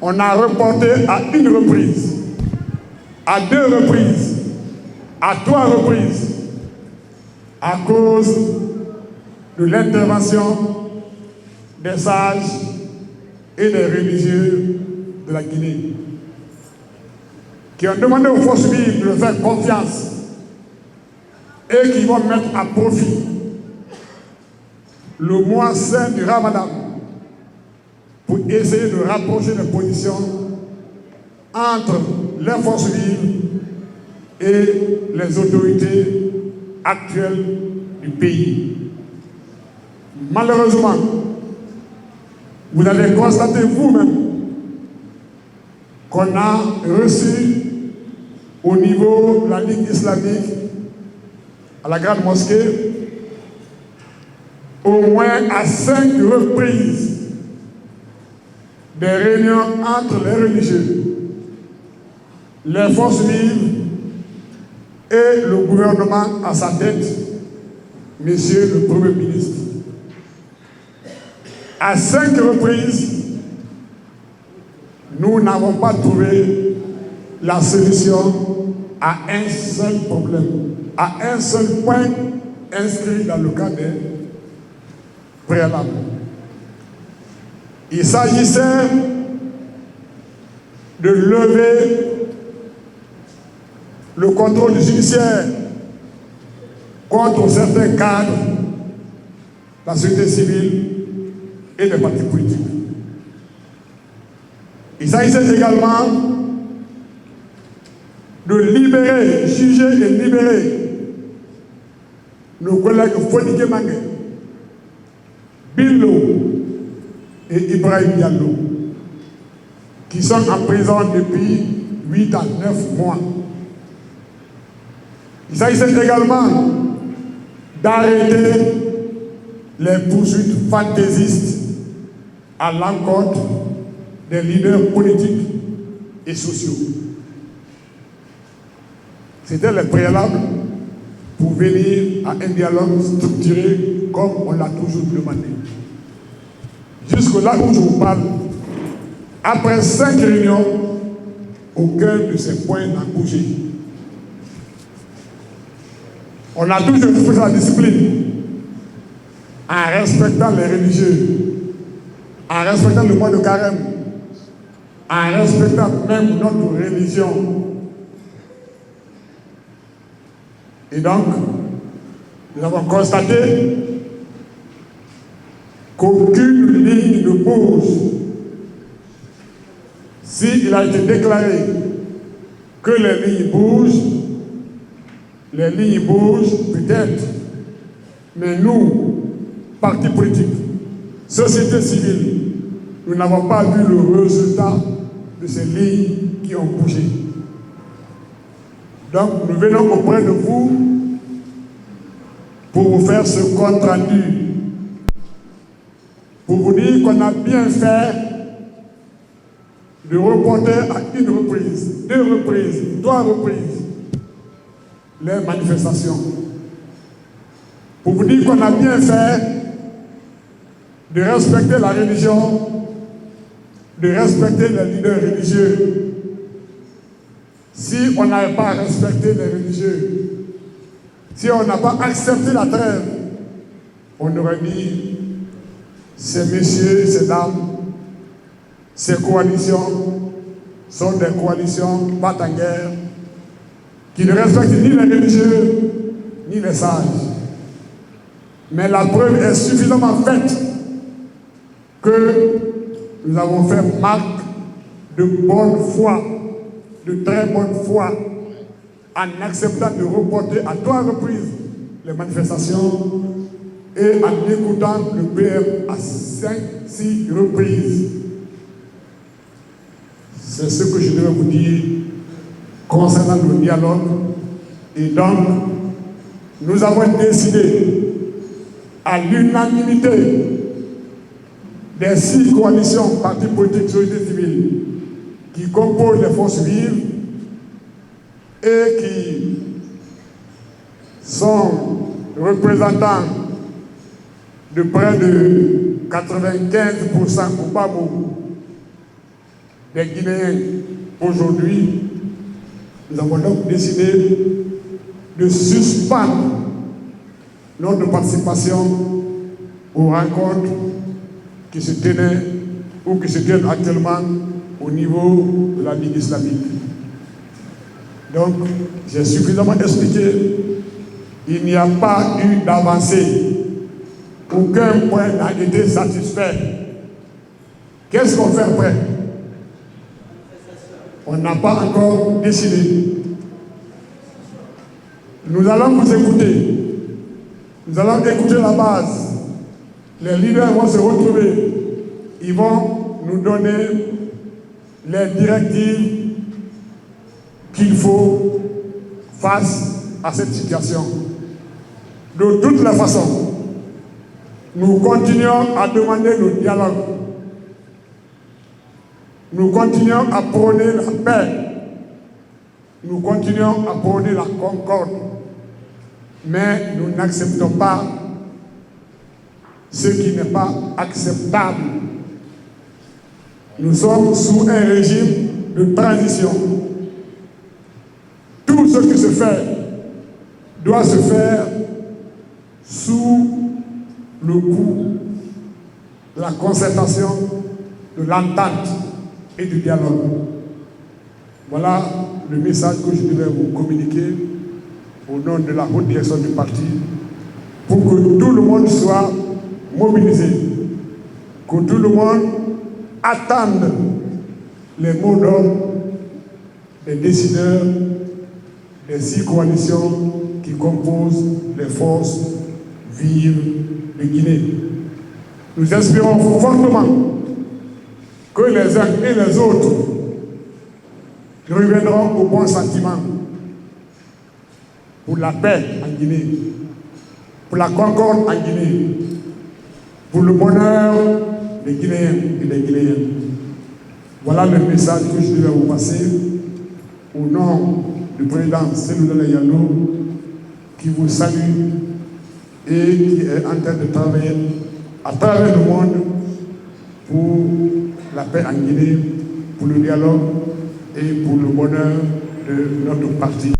on a reporté à une reprise, à 2 reprises, à 3 reprises, à cause de l'intervention des sages et des religieux de la Guinée, qui ont demandé aux forces vives de faire confiance et qui vont mettre à profit le mois saint du Ramadan pour essayer de rapprocher les positions entre les forces vives et les autorités actuelles du pays. Malheureusement, vous avez constaté vous-même qu'on a reçu au niveau de la Ligue islamique à la Grande Mosquée au moins à 5 reprises des réunions entre les religieux, les forces vives et le gouvernement à sa tête, Monsieur le Premier ministre. À 5 reprises, nous n'avons pas trouvé la solution à un seul problème, à un seul point inscrit dans le cadre préalable. Il s'agissait de lever le contrôle judiciaire contre certains cadres de la société civile et des partis politiques. Il s'agissait également de libérer, juger et libérer nos collègues Fonike Mangue, Billo et Ibrahim Diallo, qui sont en prison depuis 8 à 9 mois. Il s'agissait également d'arrêter les poursuites fantaisistes à l'encontre des leaders politiques et sociaux. C'était le préalable pour venir à un dialogue structuré comme on l'a toujours demandé. Jusque là où je vous parle, après 5 réunions, aucun de ces points n'a bougé. On a toujours fait la discipline en respectant les religieux, en respectant le mois de carême, en respectant même notre religion. Et donc, nous avons constaté qu'aucune ligne ne bouge. S'il a été déclaré que les lignes bougent peut-être, mais nous, partis politiques, société civile, nous n'avons pas vu le résultat de ces lignes qui ont bougé. Donc, nous venons auprès de vous pour vous faire ce compte rendu, pour vous dire qu'on a bien fait de reporter à 1 reprise, 2 reprises, 3 reprises les manifestations. Pour vous dire qu'on a bien fait de respecter la religion, de respecter les leaders religieux. Si on n'avait pas respecté les religieux, si on n'a pas accepté la trêve, on aurait dit ces messieurs, ces dames, ces coalitions sont des coalitions battent en guerre qui ne respectent ni les religieux ni les sages. Mais la preuve est suffisamment faite que nous avons fait marque de bonne foi, de très bonne foi, en acceptant de reporter à 3 reprises les manifestations et en écoutant le PM à 5-6 reprises. C'est ce que je devais vous dire concernant le dialogue. Et donc, nous avons décidé à l'unanimité des 6 coalitions, partis politiques, société civile, qui composent les forces vives et qui sont représentants de près de 95% au bas mot des Guinéens aujourd'hui, nous avons donc décidé de suspendre notre participation aux rencontres qui se tenaient ou qui se tiennent actuellement au niveau de la Ligue islamique. Donc, j'ai suffisamment expliqué, il n'y a pas eu d'avancée. Aucun point n'a été satisfait. Qu'est-ce qu'on fait après? On n'a pas encore décidé. Nous allons vous écouter. Nous allons écouter la base. Les leaders vont se retrouver. Ils vont nous donner les directives qu'il faut face à cette situation. De toutes les façons, nous continuons à demander le dialogue. Nous continuons à prôner la paix. Nous continuons à prôner la concorde. Mais nous n'acceptons pas ce qui n'est pas acceptable. Nous sommes sous un régime de transition. Tout ce qui se fait doit se faire sous le coup de la concertation, de l'entente et du dialogue. Voilà le message que je devais vous communiquer au nom de la haute direction du parti pour que tout le monde soit mobilisé, que tout le monde attende les mots d'ordre des décideurs des 6 coalitions qui composent les forces vives de Guinée. Nous espérons fortement que les uns et les autres reviendront au bon sentiment pour la paix en Guinée, pour la concorde en Guinée, pour le bonheur des Guinéens et des Guinéennes. Voilà le message que je devais vous passer au nom du président Cellou Yalo, qui vous salue et qui est en train de travailler à travers le monde pour la paix en Guinée, pour le dialogue et pour le bonheur de notre parti.